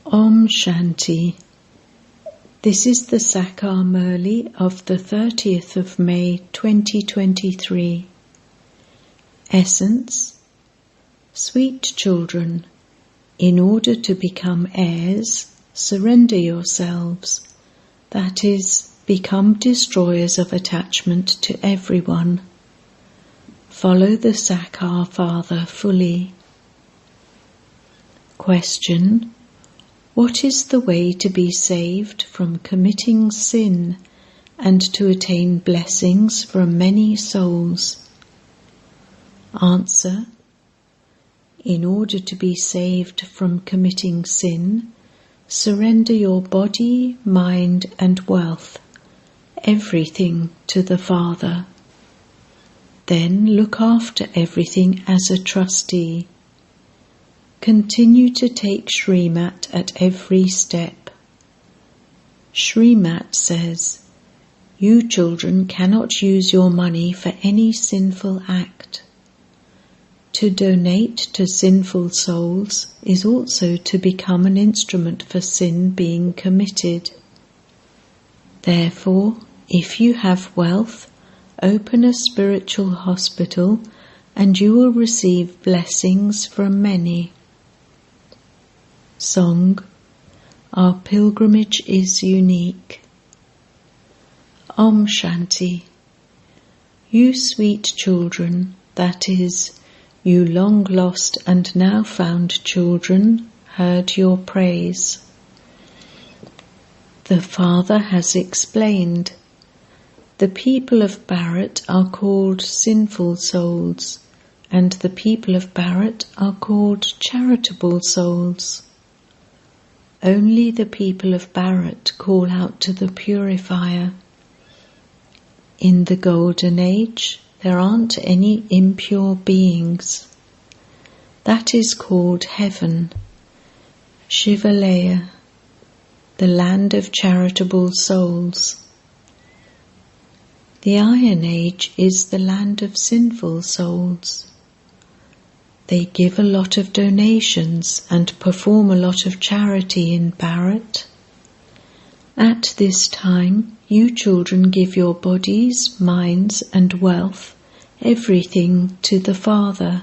Om Shanti. This is the Sakar Murli of the 30th of May 2023. Essence. Sweet children, in order to become heirs, surrender yourselves, that is, become destroyers of attachment to everyone. Follow the Sakar Father fully. Question. What is the way to be saved from committing sin and to attain blessings from many souls? Answer. In order to be saved from committing sin, surrender your body, mind and wealth, everything to the Father. Then look after everything as a trustee. Continue to take Shrimat at every step. Shrimat says, you children cannot use your money for any sinful act. To donate to sinful souls is also to become an instrument for sin being committed. Therefore, if you have wealth, open a spiritual hospital and you will receive blessings from many. Song. Our pilgrimage is unique. Om Shanti. You sweet children, that is, you long lost and now found children, heard your praise. The Father has explained, the people of Bharat are called sinful souls, and the people of Bharat are called charitable souls. Only the people of Bharat call out to the purifier. In the golden age, there aren't any impure beings. That is called heaven, Shivalaya, the land of charitable souls. The Iron Age is the land of sinful souls. They give a lot of donations and perform a lot of charity in Bharat. At this time, you children give your bodies, minds and wealth, everything to the Father.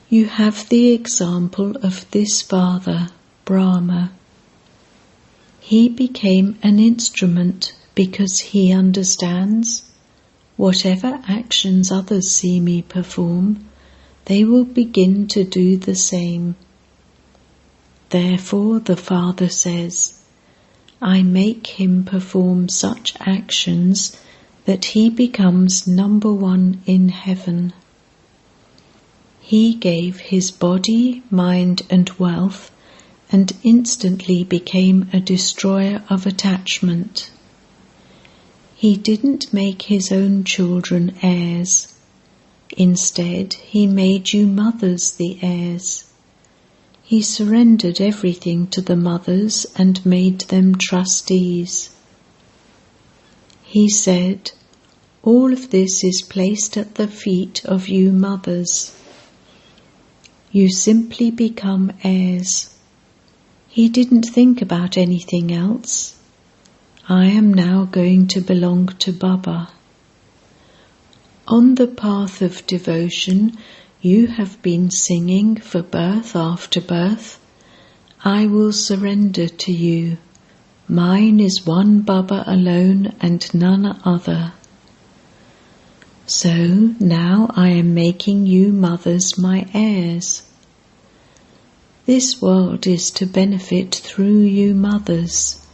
You have the example of this Father, Brahma. He became an instrument because he understands, whatever actions others see me perform, they will begin to do the same. Therefore the Father says, I make him perform such actions that he becomes number one in heaven. He gave his body, mind and wealth and instantly became a destroyer of attachment. He didn't make his own children heirs. Instead, he made you mothers the heirs. He surrendered everything to the mothers and made them trustees. He said, all of this is placed at the feet of you mothers. You simply become heirs. He didn't think about anything else. I am now going to belong to Baba. On the path of devotion, you have been singing for birth after birth. I will surrender to you. Mine is one Baba alone and none other. So now I am making you mothers my heirs. This world is to benefit through you mothers.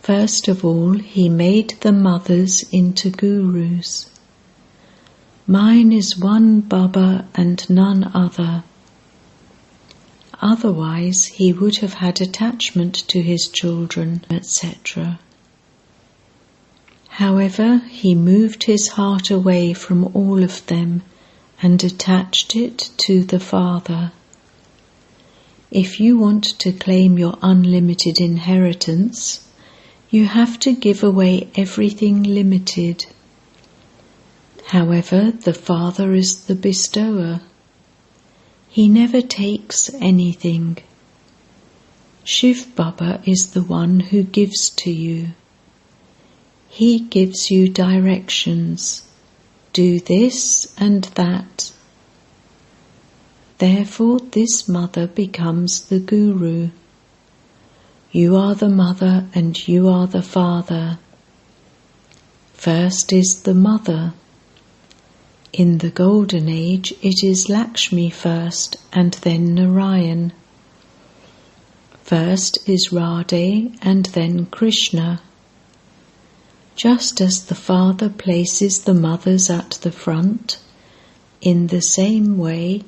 First of all, he made the mothers into gurus. Mine is one Baba and none other. Otherwise, he would have had attachment to his children, etc. However, he moved his heart away from all of them and attached it to the Father. If you want to claim your unlimited inheritance, you have to give away everything limited. However, the Father is the bestower. He never takes anything. Shiv Baba is the one who gives to you. He gives you directions. Do this and that. Therefore, this mother becomes the guru. You are the mother and you are the father. First is the mother. In the Golden Age, it is Lakshmi first and then Narayan. First is Radhe and then Krishna. Just as the father places the mothers at the front, in the same way,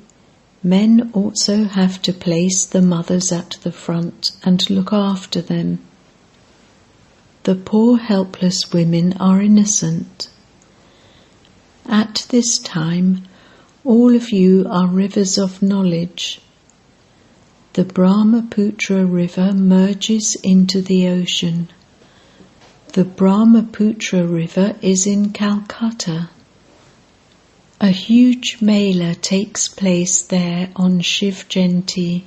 men also have to place the mothers at the front and look after them. The poor helpless women are innocent. At this time, all of you are rivers of knowledge. The Brahmaputra river merges into the ocean. The Brahmaputra river is in Calcutta. A huge mela takes place there on Shiv Jayanti.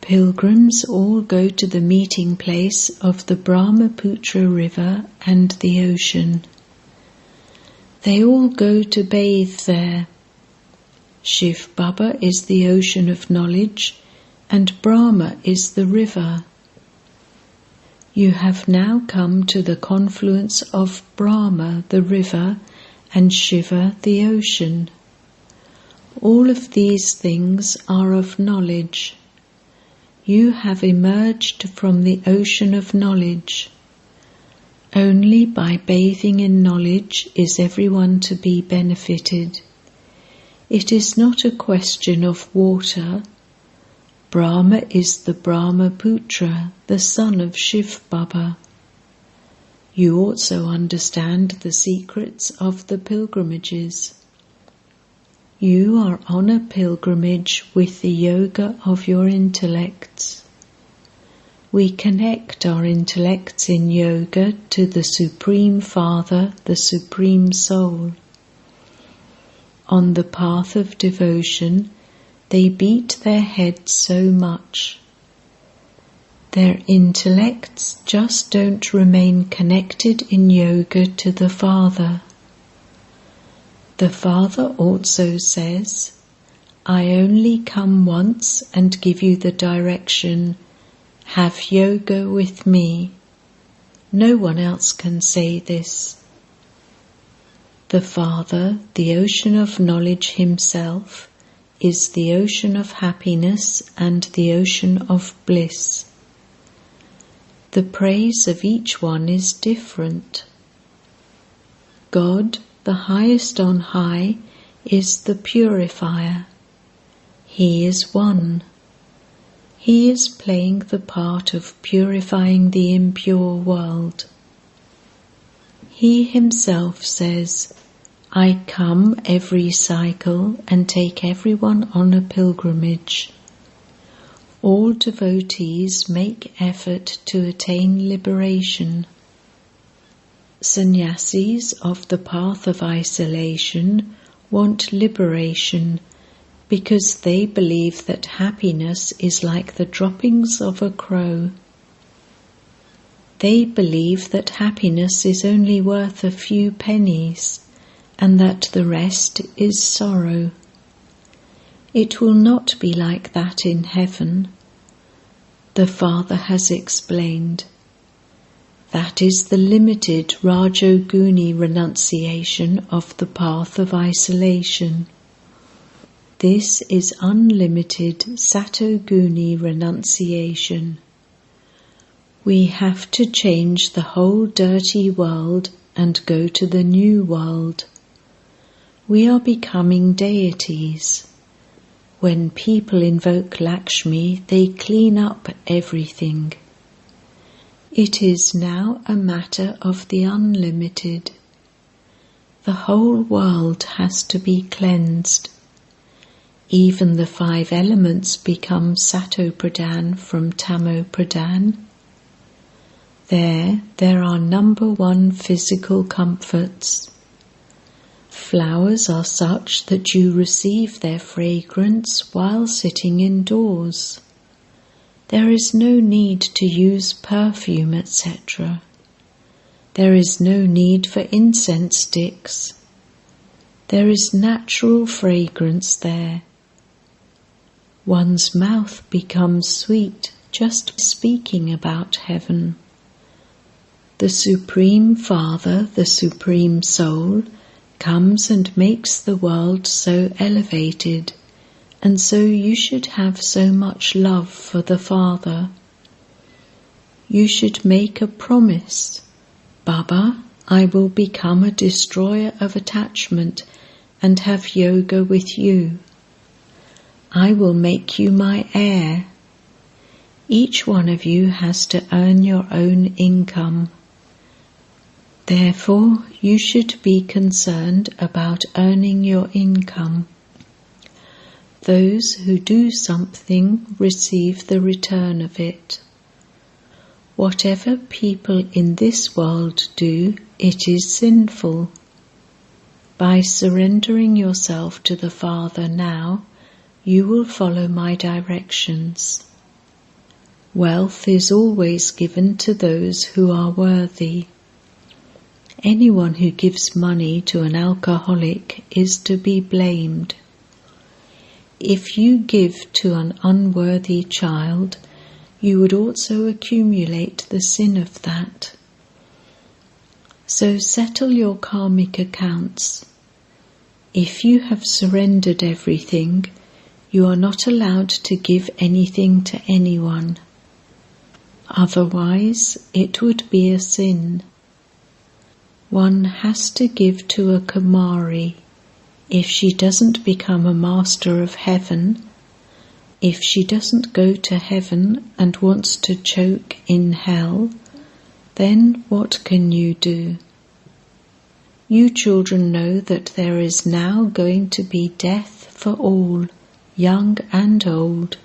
Pilgrims all go to the meeting place of the Brahmaputra river and the ocean. They all go to bathe there. Shiv Baba is the ocean of knowledge and Brahma is the river. You have now come to the confluence of Brahma, the river, and Shiva, the ocean. All of these things are of knowledge. You have emerged from the ocean of knowledge. Only by bathing in knowledge is everyone to be benefited. It is not a question of water. Brahma is the Brahmaputra, the son of Shiv Baba. You also understand the secrets of the pilgrimages. You are on a pilgrimage with the yoga of your intellects. We connect our intellects in yoga to the Supreme Father, the Supreme Soul. On the path of devotion, they beat their heads so much. Their intellects just don't remain connected in yoga to the Father. The Father also says, I only come once and give you the direction. Have yoga with me. No one else can say this. The Father, the ocean of knowledge himself, is the ocean of happiness and the ocean of bliss. The praise of each one is different. God, the highest on high, is the purifier. He is one. He is playing the part of purifying the impure world. He himself says, I come every cycle and take everyone on a pilgrimage. All devotees make effort to attain liberation. Sannyasis of the path of isolation want liberation because they believe that happiness is like the droppings of a crow. They believe that happiness is only worth a few pennies and that the rest is sorrow. It will not be like that in heaven. The Father has explained. That is the limited Rajoguni renunciation of the path of isolation. This is unlimited Satoguni renunciation. We have to change the whole dirty world and go to the new world. We are becoming deities. When people invoke Lakshmi, they clean up everything. It is now a matter of the unlimited. The whole world has to be cleansed. Even the 5 elements become Sato-pradhan from Tamo-pradhan. There are number 1 physical comforts. Flowers are such that you receive their fragrance while sitting indoors. There is no need to use perfume, etc. There is no need for incense sticks. There is natural fragrance there. One's mouth becomes sweet just speaking about heaven. The Supreme Father, the Supreme Soul, comes and makes the world so elevated, and so you should have so much love for the Father. You should make a promise. Baba, I will become a destroyer of attachment and have yoga with you. I will make you my heir. Each one of you has to earn your own income. Therefore, you should be concerned about earning your income. Those who do something receive the return of it. Whatever people in this world do, it is sinful. By surrendering yourself to the Father now, you will follow my directions. Wealth is always given to those who are worthy. Anyone who gives money to an alcoholic is to be blamed. If you give to an unworthy child, you would also accumulate the sin of that. So settle your karmic accounts. If you have surrendered everything, you are not allowed to give anything to anyone. Otherwise, it would be a sin. One has to give to a Kumari. If she doesn't become a master of heaven, if she doesn't go to heaven and wants to choke in hell, then what can you do? You children know that there is now going to be death for all, young and old.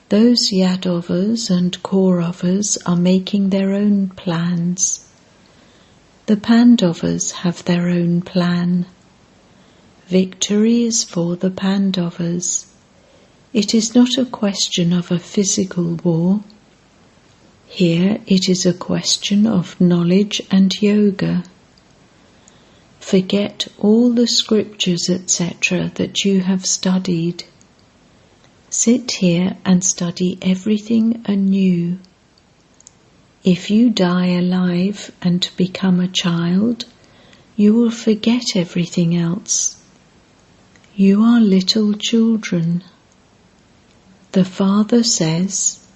Those Yadavas and Kauravas are making their own plans. The Pandavas have their own plan. Victory is for the Pandavas. It is not a question of a physical war. Here it is a question of knowledge and yoga. Forget all the scriptures, etc. that you have studied. Sit here and study everything anew. If you die alive and become a child, you will forget everything else. You are little children. The Father says,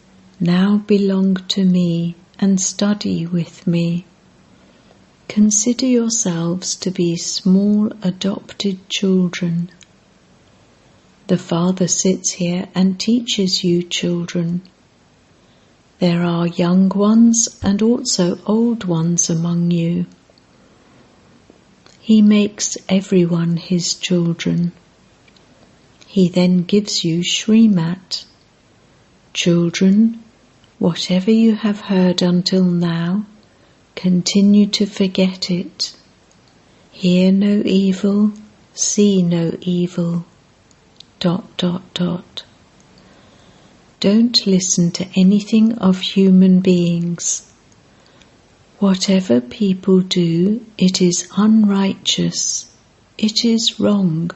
now belong to me and study with me. Consider yourselves to be small adopted children. The Father sits here and teaches you children. There are young ones and also old ones among you. He makes everyone his children. He then gives you Srimat. Children, whatever you have heard until now, continue to forget it. Hear no evil, see no evil. ... Don't listen to anything of human beings. Whatever people do, it is unrighteous. It is wrong.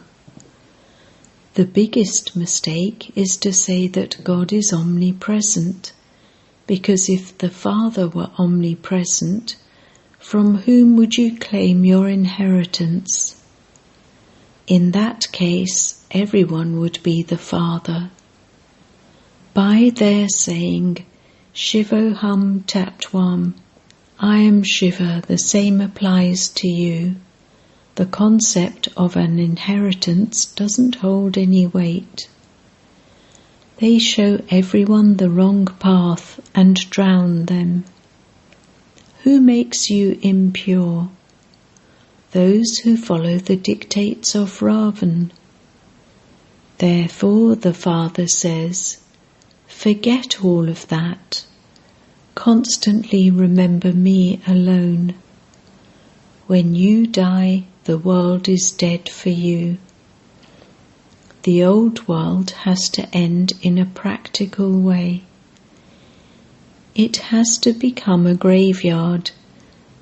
The biggest mistake is to say that God is omnipresent, because if the Father were omnipresent, from whom would you claim your inheritance? In that case, everyone would be the Father. By their saying, Shivoham Tattvam, I am Shiva, the same applies to you. The concept of an inheritance doesn't hold any weight. They show everyone the wrong path and drown them. Who makes you impure? Those who follow the dictates of Ravan. Therefore the Father says, forget all of that. Constantly remember me alone. When you die, the world is dead for you. the old world has to end in a practical way. It has to become a graveyard,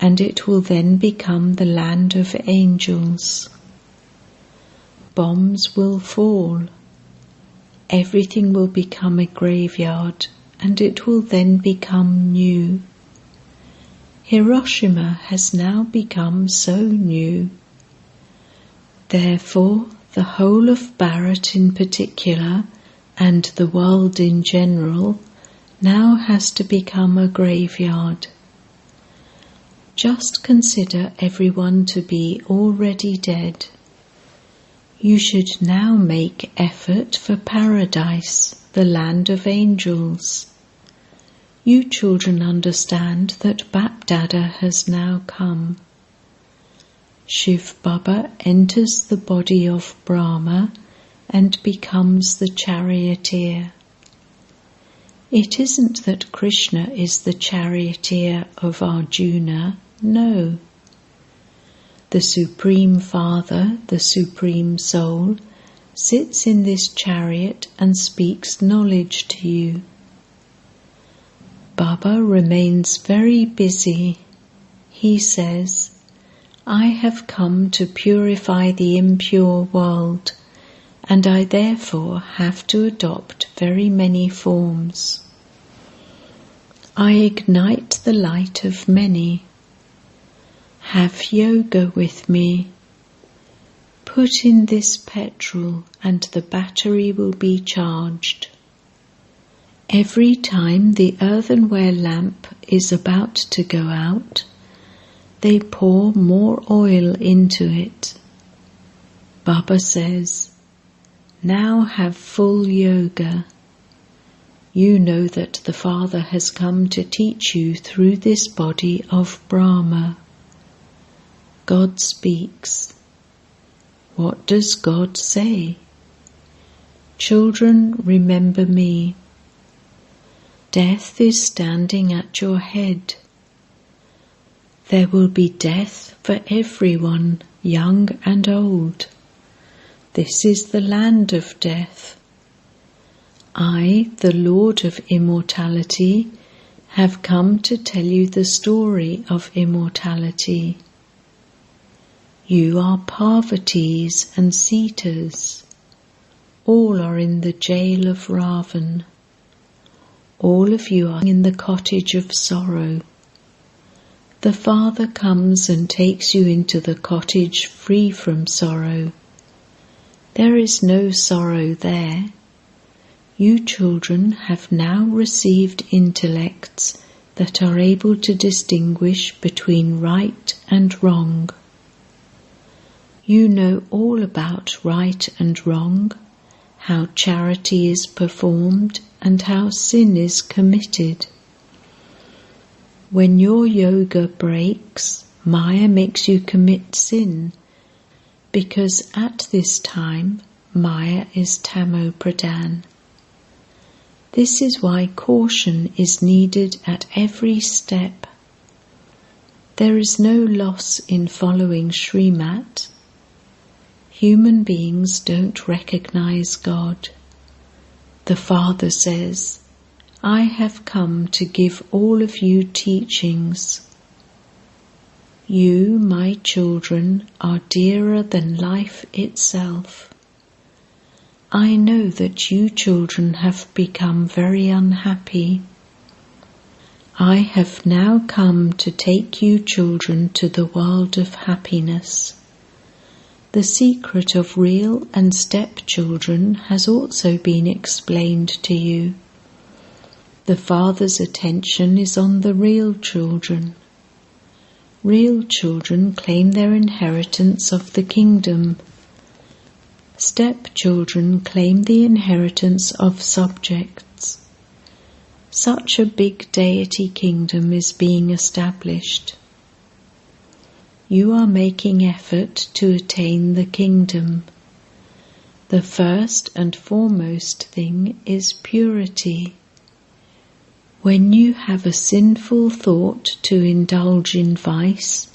and it will then become the land of angels. Bombs will fall. Everything will become a graveyard, and it will then become new. Hiroshima has now become so new. Therefore, the whole of Bharat in particular, and the world in general, now has to become a graveyard. Just consider everyone to be already dead. You should now make effort for paradise, the land of angels. You children understand that Bap-Dada has now come. Shiv Baba enters the body of Brahma and becomes the charioteer. It isn't that Krishna is the charioteer of Arjuna, no. The Supreme Father, the Supreme Soul, sits in this chariot and speaks knowledge to you. Baba remains very busy. He says, I have come to purify the impure world, and I therefore have to adopt very many forms. I ignite the light of many. Have yoga with me. Put in this petrol and the battery will be charged. Every time the earthenware lamp is about to go out, they pour more oil into it. Baba says, now have full yoga. You know that the Father has come to teach you through this body of Brahma. God speaks. What does God say? Children, remember me. Death is standing at your head. There will be death for everyone, young and old. This is the land of death. I, the Lord of Immortality, have come to tell you the story of immortality. You are Parvatis and Sitas. All are in the jail of Ravan. All of you are in the cottage of sorrow. The Father comes and takes you into the cottage free from sorrow. There is no sorrow there. You children have now received intellects that are able to distinguish between right and wrong. You know all about right and wrong, how charity is performed and how sin is committed. When your yoga breaks, Maya makes you commit sin, because at this time Maya is Tamo Pradhan. This is why caution is needed at every step. There is no loss in following Srimat. Human beings don't recognize God. The Father says, I have come to give all of you teachings. You, my children, are dearer than life itself. I know that you children have become very unhappy. I have now come to take you children to the world of happiness. The secret of real and stepchildren has also been explained to you. The Father's attention is on the real children. Real children claim their inheritance of the kingdom. Stepchildren claim the inheritance of subjects. Such a big deity kingdom is being established. You are making effort to attain the kingdom. The first and foremost thing is purity. When you have a sinful thought to indulge in vice,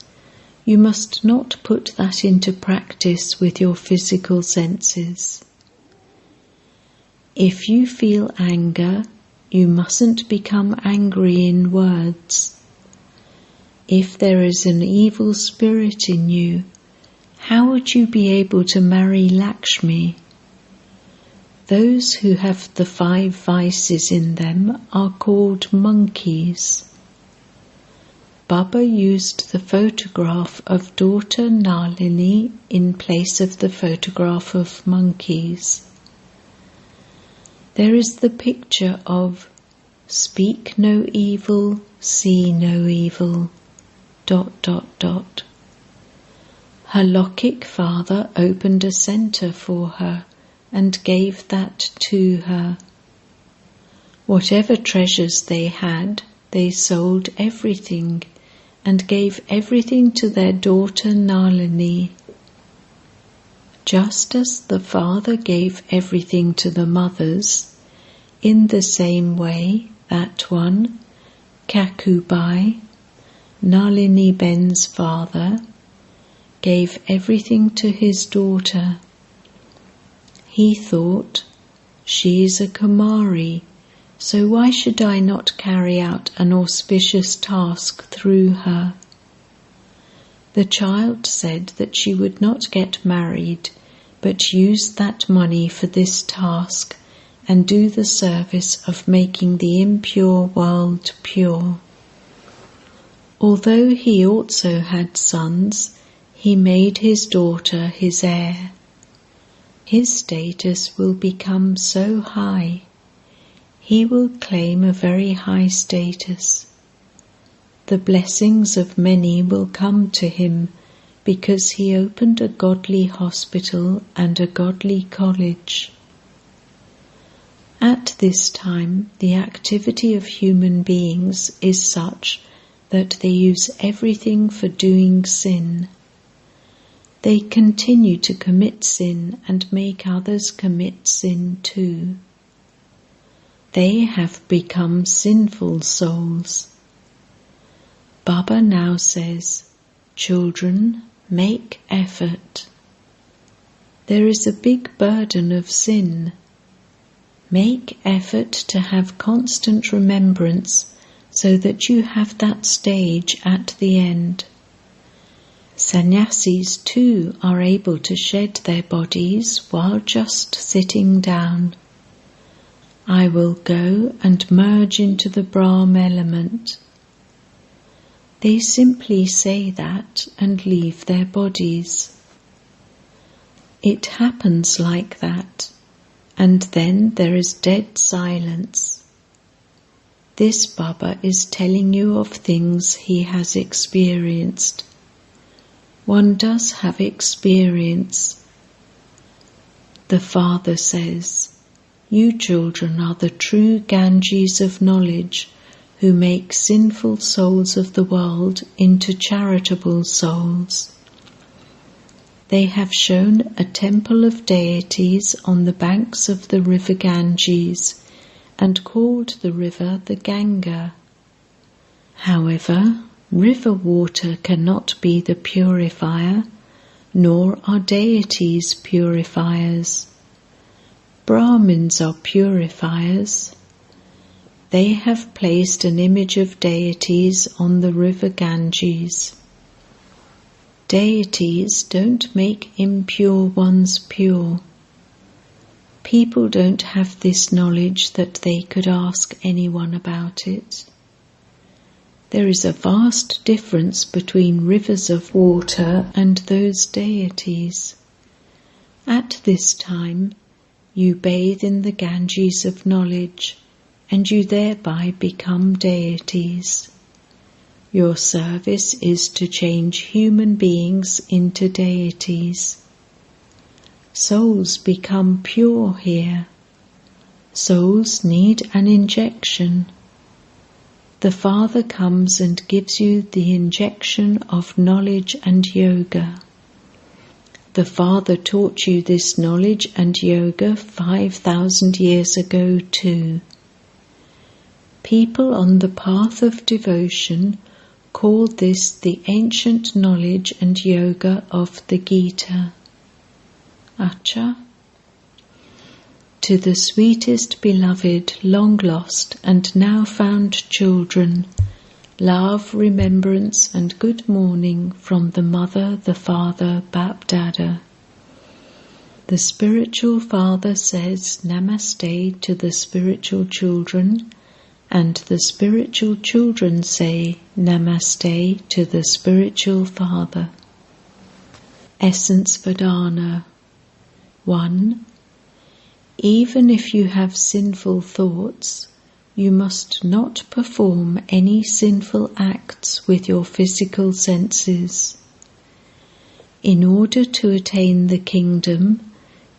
you must not put that into practice with your physical senses. If you feel anger, you mustn't become angry in words. If there is an evil spirit in you, how would you be able to marry Lakshmi? Those who have the 5 vices in them are called monkeys. Baba used the photograph of daughter Nalini in place of the photograph of monkeys. There is the picture of speak no evil, see no evil, ... Her Lokik father opened a centre for her and gave that to her. Whatever treasures they had, they sold everything and gave everything to their daughter Nalini. Just as the father gave everything to the mothers, in the same way that one, Kakubai, Nalini Ben's father, gave everything to his daughter. He thought, she is a Kumari, so why should I not carry out an auspicious task through her? The child said that she would not get married, but use that money for this task and do the service of making the impure world pure. Although he also had sons, he made his daughter his heir. His status will become so high. He will claim a very high status. The blessings of many will come to him because he opened a godly hospital and a godly college. At this time, the activity of human beings is such that they use everything for doing sin. They continue to commit sin and make others commit sin too. They have become sinful souls. Baba now says, children, make effort. There is a big burden of sin. Make effort to have constant remembrance so that you have that stage at the end. Sannyasis too are able to shed their bodies while just sitting down. I will go and merge into the Brahma element. They simply say that and leave their bodies. It happens like that, and then there is dead silence. This Baba is telling you of things he has experienced. One does have experience. The Father says, you children are the true Ganges of knowledge who make sinful souls of the world into charitable souls. They have shown a temple of deities on the banks of the river Ganges and called the river the Ganga. However, river water cannot be the purifier, nor are deities purifiers. Brahmins are purifiers. They have placed an image of deities on the river Ganges. Deities don't make impure ones pure. People don't have this knowledge that they could ask anyone about it. There is a vast difference between rivers of water and those deities. At this time, you bathe in the Ganges of knowledge, and you thereby become deities. Your service is to change human beings into deities. Souls become pure here. Souls need an injection. The Father comes and gives you the injection of knowledge and yoga. The Father taught you this knowledge and yoga 5,000 years ago too. People on the path of devotion call this the ancient knowledge and yoga of the Gita. Acha? To the sweetest beloved, long lost and now found children, love, remembrance and good morning from the Mother, the Father, Bap-Dada. The spiritual father says Namaste to the spiritual children, and the spiritual children say Namaste to the spiritual father. Essence Vedana. 1. Even if you have sinful thoughts, you must not perform any sinful acts with your physical senses. In order to attain the kingdom,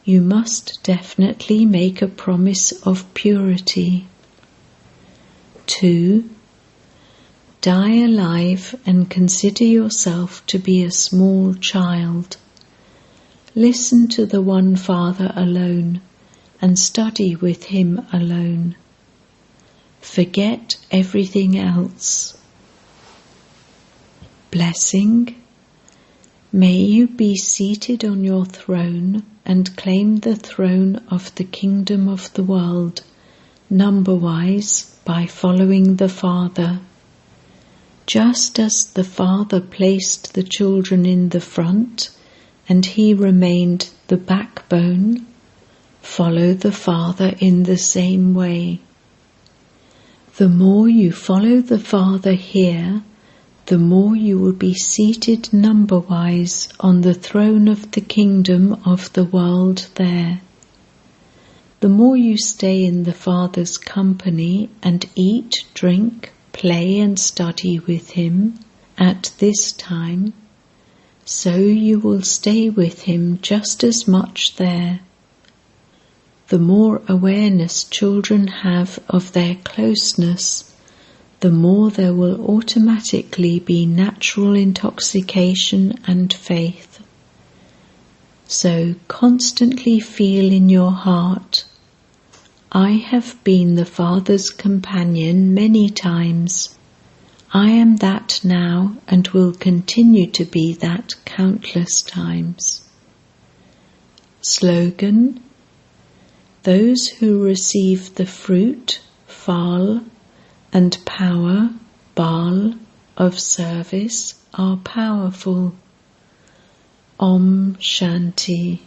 you must definitely make a promise of purity. 2. Die alive and consider yourself to be a small child. Listen to the one Father alone and study with him alone. Forget everything else. Blessing. May you be seated on your throne and claim the throne of the kingdom of the world, number-wise, by following the Father. Just as the Father placed the children in the front and he remained the backbone, follow the Father in the same way. The more you follow the Father here, the more you will be seated number-wise on the throne of the kingdom of the world there. The more you stay in the Father's company and eat, drink, play and study with him at this time, so you will stay with him just as much there. The more awareness children have of their closeness, the more there will automatically be natural intoxication and faith. So constantly feel in your heart, I have been the Father's companion many times. I am that now and will continue to be that countless times. Slogan: those who receive the fruit, phal, and power, bal, of service are powerful. Om Shanti.